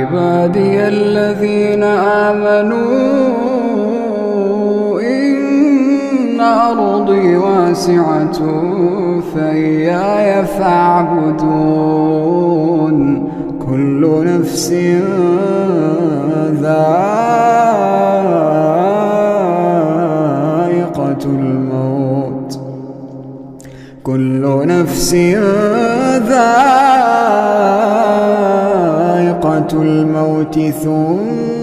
عبادي الذين آمنوا إن أرضي واسعة فإياي فاعبدون كل نفس ذائقة الموت كل نفس ذائقة الموت ثم